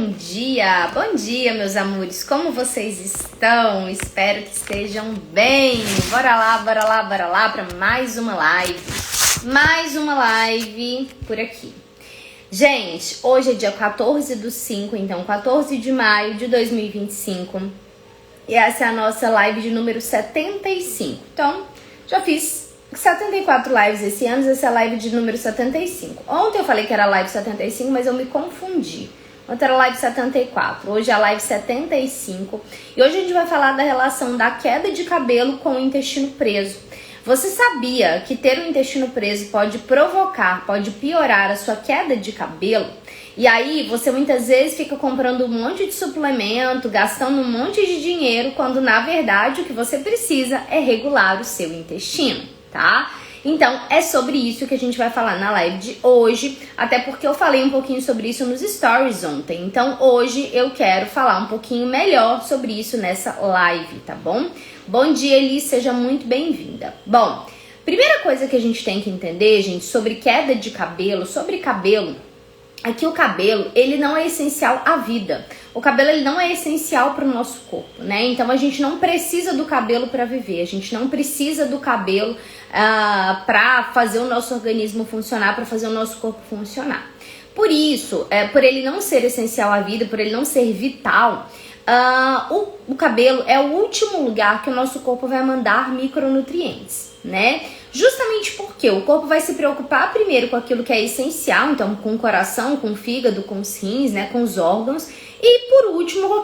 Bom dia, meus amores, como vocês estão? Espero que estejam bem. Bora lá para mais uma live por aqui. Gente, hoje é dia 14/5, então 14 de maio de 2025, e essa é a nossa live de número 75. Então, já fiz 74 lives esse ano, essa é a live de número 75. Ontem eu falei que era a live 75, mas eu me confundi. Ontem era a live 74, hoje é a live 75. E hoje a gente vai falar da relação da queda de cabelo com o intestino preso. Você sabia que ter o intestino preso pode piorar a sua queda de cabelo? E aí você muitas vezes fica comprando um monte de suplemento, gastando um monte de dinheiro, quando na verdade o que você precisa é regular o seu intestino, tá? Então é sobre isso que a gente vai falar na live de hoje, até porque eu falei um pouquinho sobre isso nos stories ontem. Então hoje eu quero falar um pouquinho melhor sobre isso nessa live, tá bom? Bom dia, Eli, seja muito bem-vinda. Bom, primeira coisa que a gente tem que entender, gente, sobre queda de cabelo, é que o cabelo, ele não é essencial à vida. O cabelo, ele não é essencial para o nosso corpo, né? Então, a gente não precisa do cabelo para viver. A gente não precisa do cabelo para fazer o nosso organismo funcionar, para fazer o nosso corpo funcionar. Por isso, por ele não ser essencial à vida, por ele não ser vital, o cabelo é o último lugar que o nosso corpo vai mandar micronutrientes, né? Justamente porque o corpo vai se preocupar primeiro com aquilo que é essencial, então com o coração, com o fígado, com os rins, né, com os órgãos, e por último com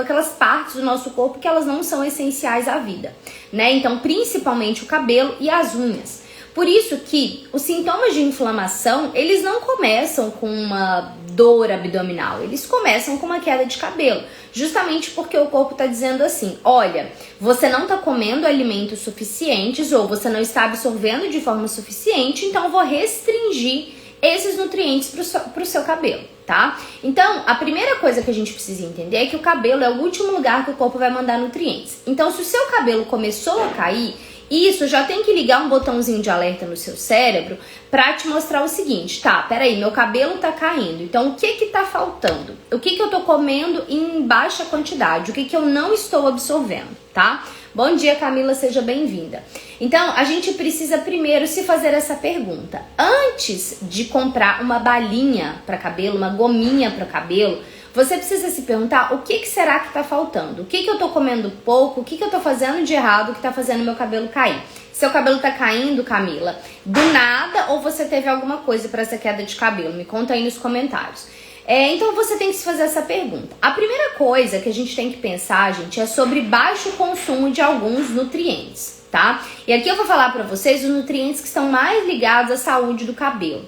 aquelas partes do nosso corpo que elas não são essenciais à vida, né? Então principalmente o cabelo e as unhas. Por isso que os sintomas de inflamação, eles não começam com uma dor abdominal, eles começam com uma queda de cabelo, justamente porque o corpo está dizendo assim, olha, você não está comendo alimentos suficientes ou você não está absorvendo de forma suficiente, então eu vou restringir esses nutrientes para o seu cabelo, tá? Então, a primeira coisa que a gente precisa entender é que o cabelo é o último lugar que o corpo vai mandar nutrientes. Então, se o seu cabelo começou a cair, isso já tem que ligar um botãozinho de alerta no seu cérebro pra te mostrar o seguinte, tá, peraí, meu cabelo tá caindo, então o que tá faltando? O que eu tô comendo em baixa quantidade? O que eu não estou absorvendo, tá? Bom dia, Camila, seja bem-vinda. Então, a gente precisa primeiro se fazer essa pergunta. Antes de comprar uma balinha para cabelo, uma gominha para cabelo, você precisa se perguntar o que será que está faltando? O que eu tô comendo pouco? O que eu tô fazendo de errado que tá fazendo meu cabelo cair? Seu cabelo tá caindo, Camila, do nada ou você teve alguma coisa para essa queda de cabelo? Me conta aí nos comentários. Então você tem que se fazer essa pergunta. A primeira coisa que a gente tem que pensar, gente, é sobre baixo consumo de alguns nutrientes, tá? E aqui eu vou falar para vocês os nutrientes que estão mais ligados à saúde do cabelo.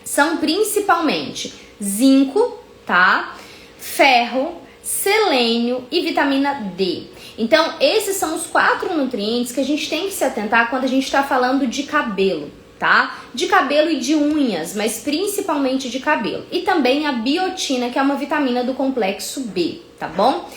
São principalmente zinco, tá? Ferro, selênio e vitamina D. Então, esses são os 4 nutrientes que a gente tem que se atentar quando a gente está falando de cabelo, tá? De cabelo e de unhas, mas principalmente de cabelo. E também a biotina, que é uma vitamina do complexo B, tá bom?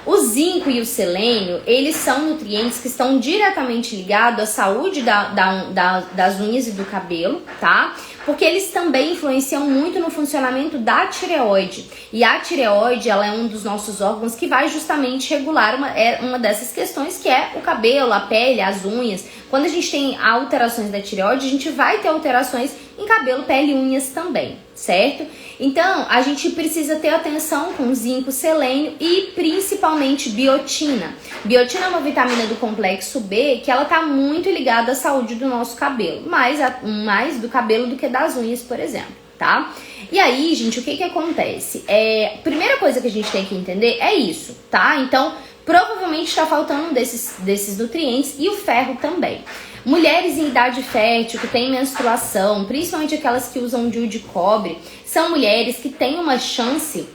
O zinco e o selênio, eles são nutrientes que estão diretamente ligados à saúde das unhas e do cabelo, tá? Porque eles também influenciam muito no funcionamento da tireoide. E a tireoide, ela é um dos nossos órgãos que vai justamente regular uma dessas questões, que é o cabelo, a pele, as unhas. Quando a gente tem alterações da tireoide, a gente vai ter alterações em cabelo, pele e unhas também, certo? Então, a gente precisa ter atenção com zinco, selênio e principalmente biotina. Biotina é uma vitamina do complexo B que ela tá muito ligada à saúde do nosso cabelo, mais do cabelo do que das unhas, por exemplo, tá? E aí, gente, o que acontece? Primeira coisa que a gente tem que entender é isso, tá? Então, provavelmente está faltando desses nutrientes e o ferro também. Mulheres em idade fértil, que têm menstruação, principalmente aquelas que usam DIU de cobre, são mulheres que têm uma chance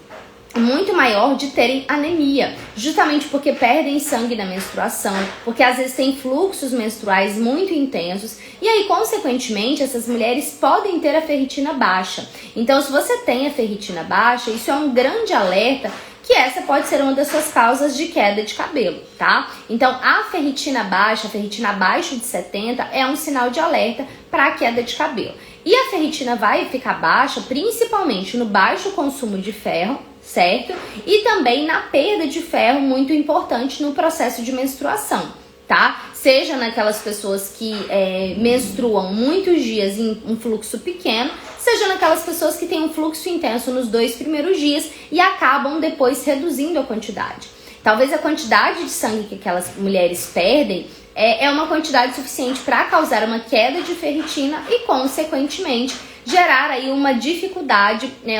muito maior de terem anemia, justamente porque perdem sangue na menstruação, porque às vezes tem fluxos menstruais muito intensos e aí, consequentemente, essas mulheres podem ter a ferritina baixa. Então, se você tem a ferritina baixa, isso é um grande alerta que essa pode ser uma das suas causas de queda de cabelo, tá? Então, a ferritina abaixo de 70 é um sinal de alerta para a queda de cabelo. E a ferritina vai ficar baixa principalmente no baixo consumo de ferro, certo? E também na perda de ferro, muito importante no processo de menstruação, tá? Seja naquelas pessoas que menstruam muitos dias em um fluxo pequeno, seja naquelas pessoas que têm um fluxo intenso nos 2 primeiros dias e acabam depois reduzindo a quantidade. Talvez a quantidade de sangue que aquelas mulheres perdem é uma quantidade suficiente para causar uma queda de ferritina e, consequentemente, gerar aí uma dificuldade, né,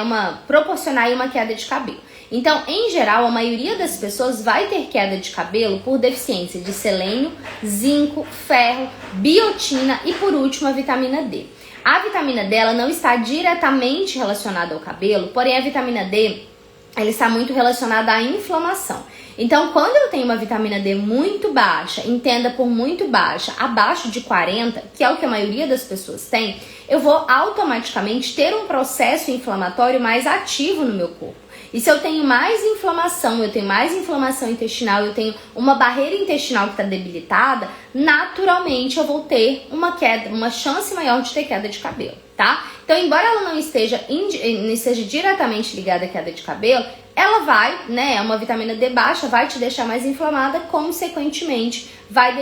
proporcionar aí uma queda de cabelo. Então, em geral, a maioria das pessoas vai ter queda de cabelo por deficiência de selênio, zinco, ferro, biotina e, por último, a vitamina D. A vitamina D ela não está diretamente relacionada ao cabelo, porém a vitamina D ela está muito relacionada à inflamação. Então, quando eu tenho uma vitamina D muito baixa, entenda por muito baixa, abaixo de 40, que é o que a maioria das pessoas tem, eu vou automaticamente ter um processo inflamatório mais ativo no meu corpo. E se eu tenho mais inflamação, eu tenho mais inflamação intestinal, eu tenho uma barreira intestinal que está debilitada, naturalmente eu vou ter uma chance maior de ter queda de cabelo, tá? Então, embora ela não esteja diretamente ligada à queda de cabelo, ela vai, né, uma vitamina D baixa vai te deixar mais inflamada, consequentemente vai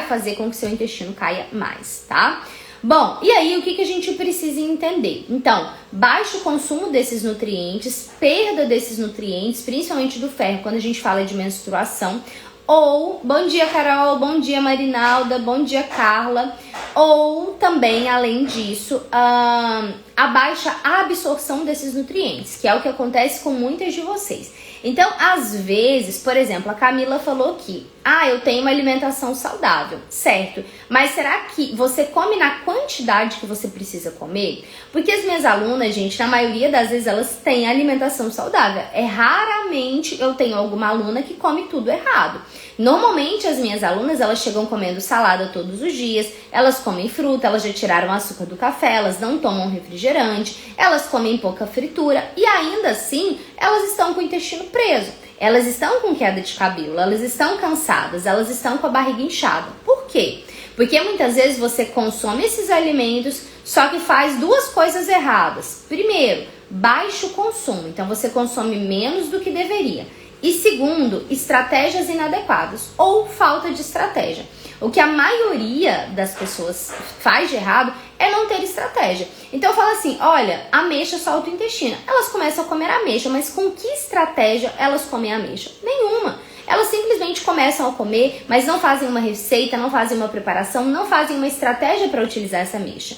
fazer com que o seu intestino caia mais, tá? Bom, e aí o que a gente precisa entender? Então, baixo consumo desses nutrientes, perda desses nutrientes, principalmente do ferro, quando a gente fala de menstruação, ou, bom dia Carol, bom dia Marinalda, bom dia Carla, ou também, além disso, a baixa absorção desses nutrientes, que é o que acontece com muitas de vocês. Então, às vezes, por exemplo, a Camila falou aqui, eu tenho uma alimentação saudável, certo? Mas será que você come na quantidade que você precisa comer? Porque as minhas alunas, gente, na maioria das vezes elas têm alimentação saudável. Raramente eu tenho alguma aluna que come tudo errado. Normalmente as minhas alunas, elas chegam comendo salada todos os dias, elas comem fruta, elas já tiraram o açúcar do café, elas não tomam refrigerante, elas comem pouca fritura e ainda assim elas estão com o intestino preso. Elas estão com queda de cabelo, elas estão cansadas, elas estão com a barriga inchada. Por quê? Porque muitas vezes você consome esses alimentos, só que faz duas coisas erradas. Primeiro, baixo consumo, então você consome menos do que deveria. E segundo, estratégias inadequadas ou falta de estratégia. O que a maioria das pessoas faz de errado é não ter estratégia. Então eu falo assim, olha, ameixa solta o intestino. Elas começam a comer ameixa, mas com que estratégia elas comem ameixa? Nenhuma. Elas simplesmente começam a comer, mas não fazem uma receita, não fazem uma preparação, não fazem uma estratégia para utilizar essa ameixa.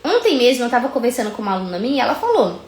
Ontem mesmo eu estava conversando com uma aluna minha e ela falou,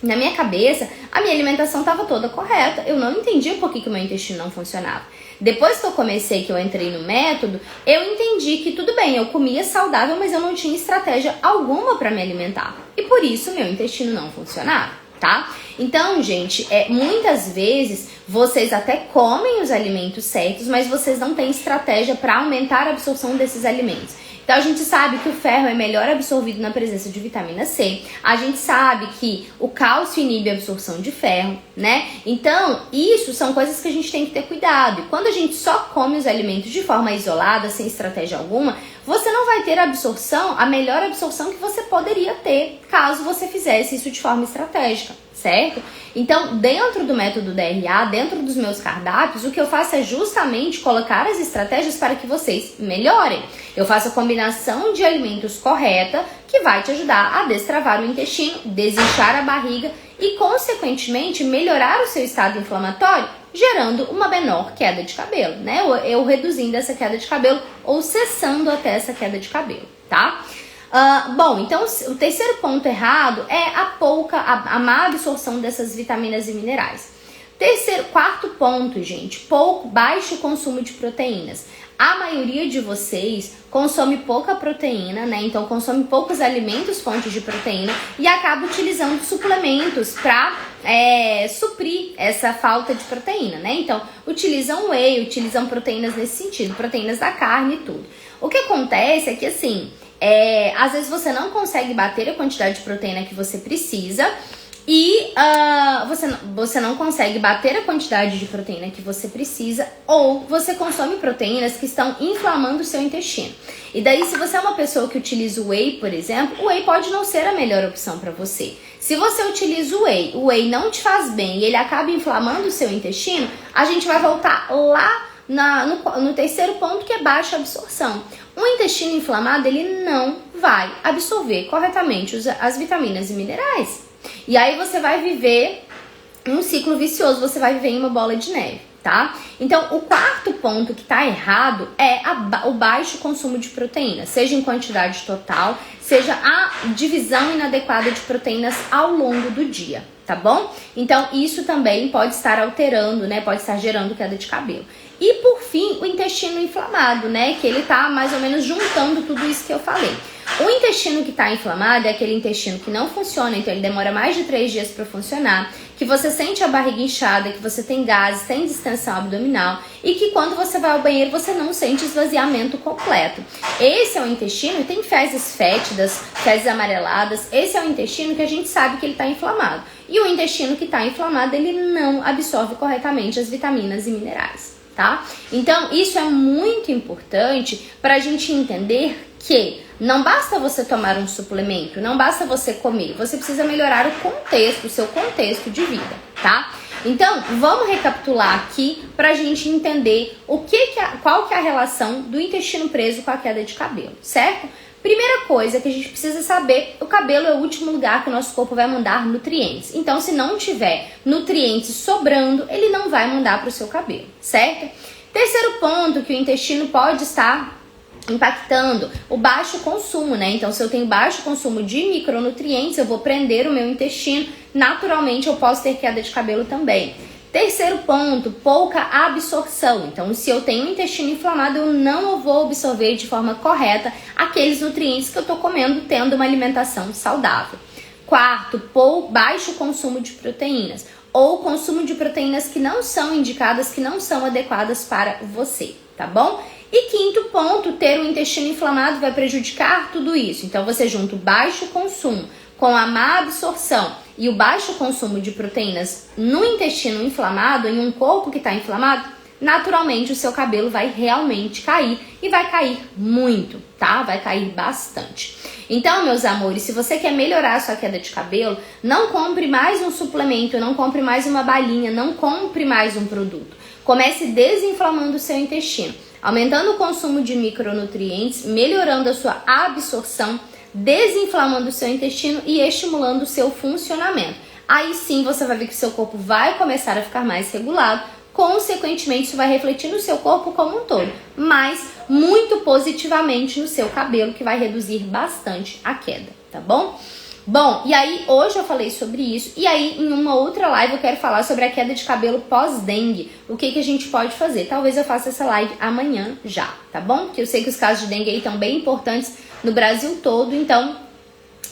na minha cabeça, a minha alimentação estava toda correta. Eu não entendia por que o meu intestino não funcionava. Depois que eu entrei no método, eu entendi que tudo bem, eu comia saudável, mas eu não tinha estratégia alguma para me alimentar. E por isso meu intestino não funcionava, tá? Então, gente, muitas vezes vocês até comem os alimentos certos, mas vocês não têm estratégia para aumentar a absorção desses alimentos. Então a gente sabe que o ferro é melhor absorvido na presença de vitamina C. A gente sabe que o cálcio inibe a absorção de ferro, né? Então, isso são coisas que a gente tem que ter cuidado. E quando a gente só come os alimentos de forma isolada, sem estratégia alguma, você não vai ter a melhor absorção que você poderia ter, caso você fizesse isso de forma estratégica, certo? Então, dentro do método DRA, dentro dos meus cardápios, o que eu faço é justamente colocar as estratégias para que vocês melhorem. Eu faço a combinação de alimentos correta, que vai te ajudar a destravar o intestino, desinchar a barriga e, consequentemente, melhorar o seu estado inflamatório, gerando uma menor queda de cabelo, né? Eu reduzindo essa queda de cabelo ou cessando até essa queda de cabelo, tá? Bom, então o terceiro ponto errado é a má absorção dessas vitaminas e minerais. Quarto ponto, gente, baixo consumo de proteínas. A maioria de vocês consome pouca proteína, né? Então consome poucos alimentos fontes de proteína e acaba utilizando suplementos para suprir essa falta de proteína, né? Então utilizam whey, utilizam proteínas nesse sentido, proteínas da carne e tudo. O que acontece é que assim, às vezes você não consegue bater a quantidade de proteína que você precisa E você não consegue bater a quantidade de proteína que você precisa, ou você consome proteínas que estão inflamando o seu intestino. E daí, se você é uma pessoa que utiliza o whey, por exemplo, o whey pode não ser a melhor opção para você. Se você utiliza o whey não te faz bem e ele acaba inflamando o seu intestino, a gente vai voltar lá no terceiro ponto, que é baixa absorção. O intestino inflamado, ele não vai absorver corretamente as vitaminas e minerais. E aí você vai viver um ciclo vicioso, você vai viver em uma bola de neve, tá? Então, o quarto ponto que tá errado é o baixo consumo de proteína, seja em quantidade total, seja a divisão inadequada de proteínas ao longo do dia, tá bom? Então, isso também pode estar alterando, né? Pode estar gerando queda de cabelo. E, por fim, o intestino inflamado, né? Que ele tá mais ou menos juntando tudo isso que eu falei. O intestino que está inflamado é aquele intestino que não funciona, então ele demora mais de 3 dias para funcionar, que você sente a barriga inchada, que você tem gases, tem distensão abdominal e que quando você vai ao banheiro você não sente esvaziamento completo. Esse é o intestino, tem fezes fétidas, fezes amareladas, esse é o intestino que a gente sabe que ele está inflamado. E o intestino que está inflamado, ele não absorve corretamente as vitaminas e minerais, tá? Então, isso é muito importante para a gente entender que não basta você tomar um suplemento, não basta você comer, você precisa melhorar o contexto, o seu contexto de vida, tá? Então, vamos recapitular aqui pra gente entender qual que é a relação do intestino preso com a queda de cabelo, certo? Primeira coisa que a gente precisa saber, o cabelo é o último lugar que o nosso corpo vai mandar nutrientes. Então, se não tiver nutrientes sobrando, ele não vai mandar pro seu cabelo, certo? Terceiro ponto que o intestino pode estar impactando, o baixo consumo, né? Então, se eu tenho baixo consumo de micronutrientes, eu vou prender o meu intestino, naturalmente eu posso ter queda de cabelo também. Terceiro ponto, pouca absorção. Então, se eu tenho um intestino inflamado, eu não vou absorver de forma correta aqueles nutrientes que eu tô comendo, tendo uma alimentação saudável. Quarto, baixo consumo de proteínas, ou consumo de proteínas que não são indicadas, que não são adequadas para você, tá bom? E quinto ponto, ter o intestino inflamado vai prejudicar tudo isso. Então, você junta o baixo consumo com a má absorção e o baixo consumo de proteínas no intestino inflamado, em um corpo que está inflamado, naturalmente o seu cabelo vai realmente cair e vai cair muito, tá? Vai cair bastante. Então, meus amores, se você quer melhorar a sua queda de cabelo, não compre mais um suplemento, não compre mais uma balinha, não compre mais um produto. Comece desinflamando o seu intestino, aumentando o consumo de micronutrientes, melhorando a sua absorção, desinflamando o seu intestino e estimulando o seu funcionamento. Aí sim você vai ver que o seu corpo vai começar a ficar mais regulado, consequentemente isso vai refletir no seu corpo como um todo, mas muito positivamente no seu cabelo, que vai reduzir bastante a queda, tá bom? Bom, e aí hoje eu falei sobre isso, e aí em uma outra live eu quero falar sobre a queda de cabelo pós-dengue, o que a gente pode fazer. Talvez eu faça essa live amanhã já, tá bom? Porque eu sei que os casos de dengue aí estão bem importantes no Brasil todo, então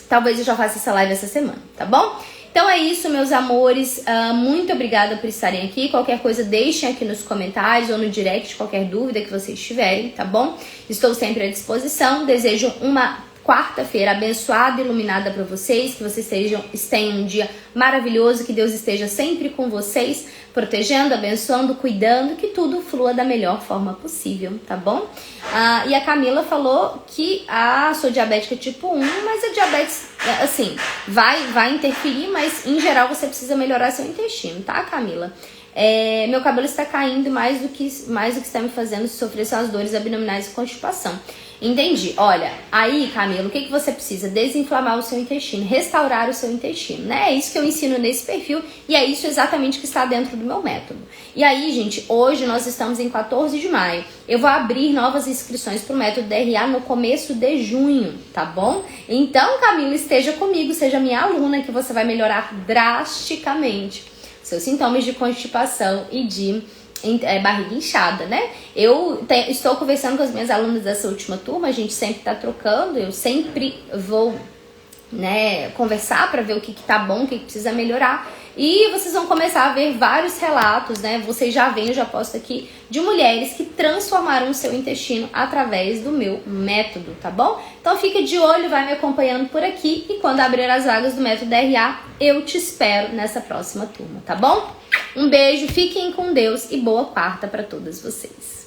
talvez eu já faça essa live essa semana, tá bom? Então é isso, meus amores, muito obrigada por estarem aqui. Qualquer coisa deixem aqui nos comentários ou no direct, qualquer dúvida que vocês tiverem, tá bom? Estou sempre à disposição, desejo uma quarta-feira abençoada e iluminada para vocês, que vocês tenham um dia maravilhoso, que Deus esteja sempre com vocês, protegendo, abençoando, cuidando, que tudo flua da melhor forma possível, tá bom? E a Camila falou que sou diabética tipo 1, mas a diabetes, assim, vai interferir, mas em geral você precisa melhorar seu intestino, tá, Camila? Meu cabelo está caindo mais do que está me fazendo sofrer são as dores abdominais e constipação. Entendi. Olha, aí, Camila, o que você precisa? Desinflamar o seu intestino, restaurar o seu intestino, né? É isso que eu ensino nesse perfil e é isso exatamente que está dentro do meu método. E aí, gente, hoje nós estamos em 14 de maio. Eu vou abrir novas inscrições para o método DRA no começo de junho, tá bom? Então, Camila, esteja comigo, seja minha aluna, que você vai melhorar drasticamente seus sintomas de constipação e de barriga inchada, né? Eu estou conversando com as minhas alunas dessa última turma, a gente sempre tá trocando, eu sempre vou, né, conversar para ver o que tá bom, o que precisa melhorar. E vocês vão começar a ver vários relatos, né? Vocês já veem, eu já posto aqui, de mulheres que transformaram o seu intestino através do meu método, tá bom? Então fica de olho, vai me acompanhando por aqui e quando abrir as vagas do método DRA, eu te espero nessa próxima turma, tá bom? Um beijo, fiquem com Deus e boa quarta para todas vocês.